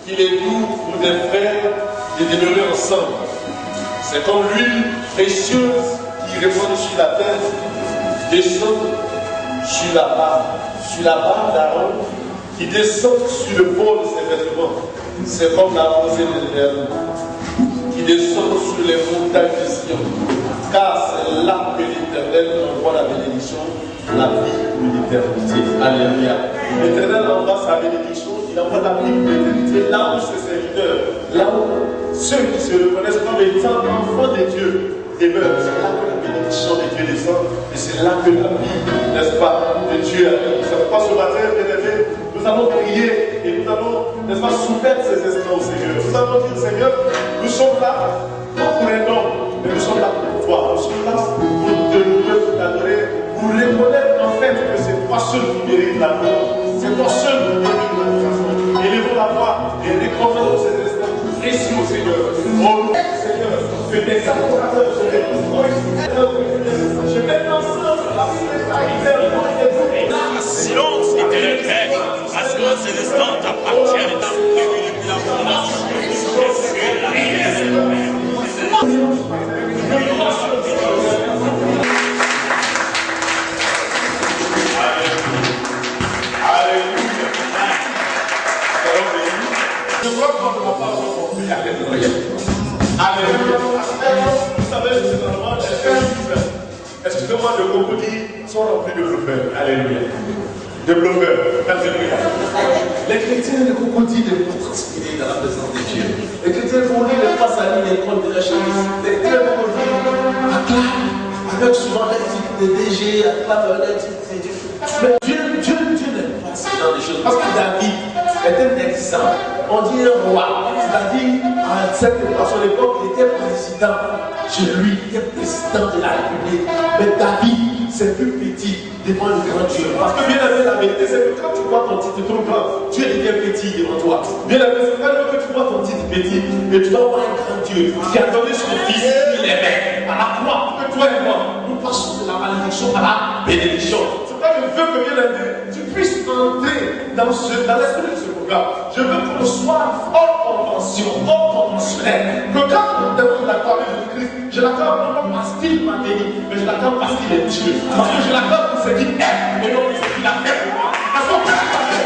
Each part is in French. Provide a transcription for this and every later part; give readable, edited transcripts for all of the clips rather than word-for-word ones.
qu'il est doux pour des frères de demeurer ensemble. C'est comme l'huile précieuse qui répand sur la tête, descend sur la barbe d'Aaron, qui descend sur le bord de ses vêtements. C'est comme la rosée de l'Éternel, qui descend sur les montagnes de Sion. Car c'est là que l'Éternel envoie la bénédiction, la vie ou l'éternité. Alléluia. L'Éternel envoie sa bénédiction, il envoie la vie ou l'éternité là où ses serviteurs, là où ceux qui se reconnaissent comme étant enfants de Dieu demeurent. C'est là que la bénédiction de Dieu descend et c'est là que la vie, n'est-ce pas, de Dieu arrive. C'est pourquoi ce matin, bien aimé, nous allons prier et nous allons, n'est-ce pas, soumettre ces instants au Seigneur. Nous allons dire, Seigneur, nous sommes là, pas pour un homme, mais nous sommes là pour toi. Nous sommes là pour te louer, pour t'adorer, pour reconnaître en fait que c'est toi seul qui mérite la gloire. C'est toi seul qui mérite la gloire. Élevons la voix et recommandons ces instants précieux au Seigneur. Au nom du Seigneur, que des adorateurs se réunissent. Je mets ensemble la silence éternel Père, parce que ces instants t'appartiennent et t'ont prévu depuis la fondation. Je crois qu'on ne va pas rencontrer. Alléluia. Alléluia. Vous savez, généralement, excusez-moi, le crocodile sont remplis de bluffeurs. Alléluia. De bluffeurs. Alléluia. Les chrétiens, le crocodile ne vont pas transpirer dans la présence de Dieu. Les chrétiens vont lire les passes à l'île et prendre de la chemise. Les chrétiens vont lire avec souvent les titres de DG, acclament les titres de Dieu. Mais Dieu n'aime pas ce genre de choses. Parce que David est un exemple. On dit un roi. C'est-à-dire, à son époque, il était président. Chez lui, il était président de la République. Mais David, c'est plus petit devant le grand Dieu. Parce que bien aimé, la vérité, c'est que quand tu vois ton titre trop grand, Dieu devient petit devant toi. Bien aimé, c'est pas que tu vois ton titre petit, mais tu dois voir un grand Dieu qui a donné son fils, il aimait à la croix pour que toi et moi, nous passons de la malédiction à la bénédiction. C'est pas que je veux que bien aimé, tu puisses entrer dans l'esprit de ce programme. Je veux qu'on soit hors convention, hors conventionnel. Que quand on demande la gloire de Christ, je l'accorde non pas parce qu'il m'a béni, mais je l'accorde parce qu'il est Dieu. Parce que je l'accorde pour ce qu'il aime, et non pour ce qu'il a fait pour moi. Parce qu'on peut pas faire.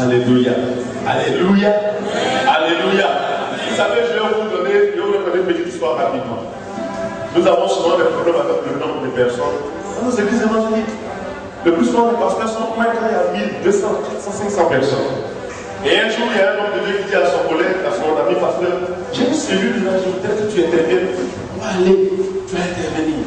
Alléluia. Alléluia. Alléluia. Vous savez, je vais vous donner une petite histoire rapidement. Nous avons souvent des problèmes avec le nombre de personnes dans nos églises évangéliques. Le plus souvent, les pasteurs sont moins quand il y a 1200, 400, 500 personnes. Et un jour, il y a un homme de Dieu qui dit à son collègue, à son ami pasteur, j'ai une cellule là, je voudrais que tu interviennes. On va aller, tu vas intervenir.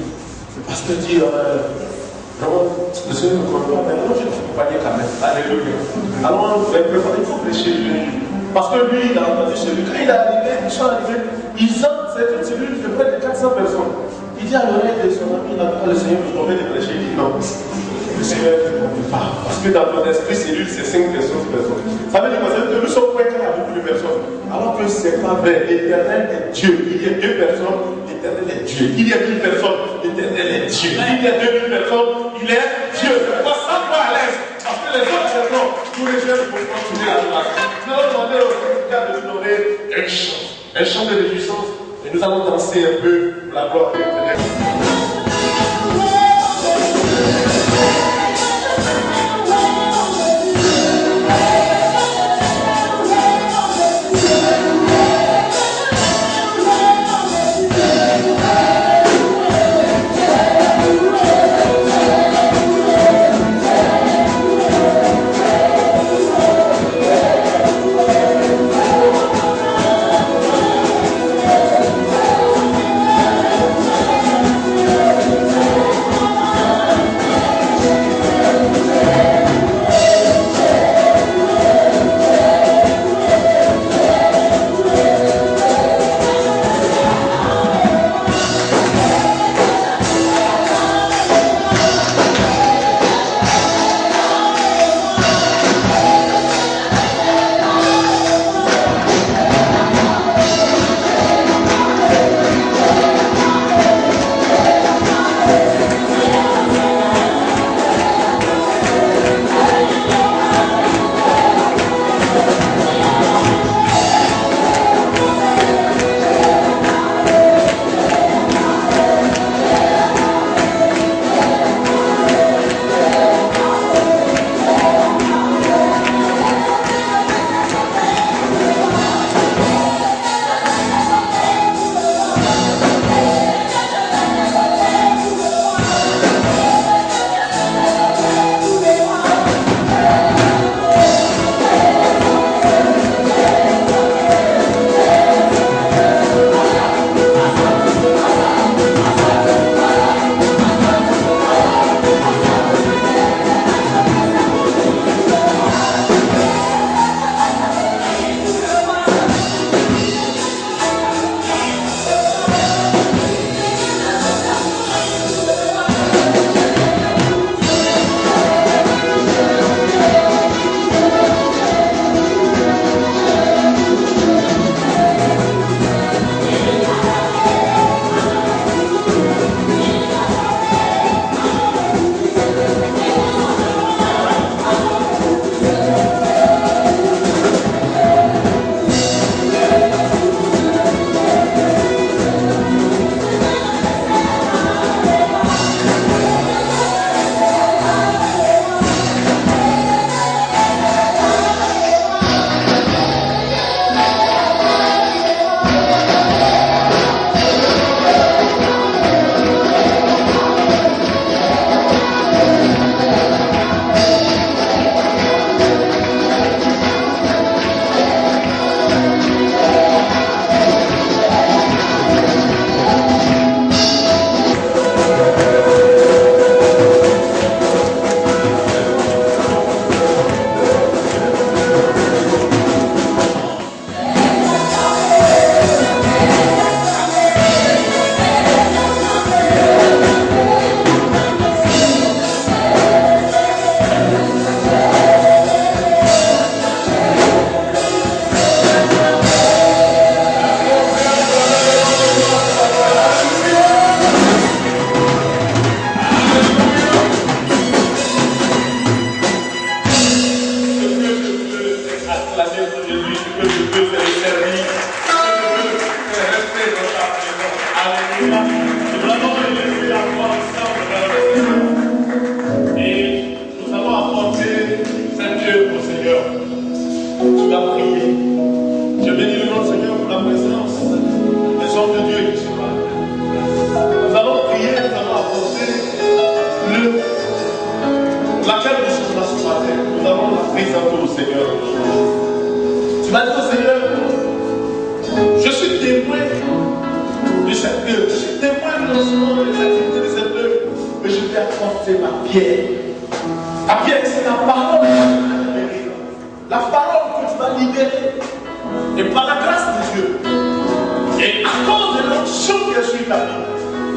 Le pasteur dit, vraiment, le Seigneur ne connaît pas, mais non, je ne peux pas dire quand même. Alléluia. Alors, il faut prêcher lui. Parce que lui, il a entendu celui. Quand il est arrivé, ils sont arrivés, ils ont, c'est une cellule de près de 400 personnes. Il dit à l'oreille de son ami, le Seigneur me convient de prêcher. Il dit non. Le Seigneur ne convient pas. Parce que dans ton esprit, cellule, c'est 5 personnes, 6 personnes. Ça veut dire que nous sommes prêts à beaucoup de personnes. Alors que ce n'est pas vrai. L'Éternel est Dieu. Il y a 2 personnes, l'Éternel est Dieu. Il y a 1000 personnes, l'Éternel est Dieu. Il y a 2000 personnes, il est Dieu. Moi, ça me va à l'aise. Parce que les autres personnes, tous les jeunes vont continuer à adorer. Nous allons demander au Seigneur de nous donner un chant de réjouissance. Et nous allons danser un peu pour la gloire de l'Éternel.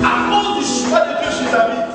À cause du choix de Dieu sur ta vie,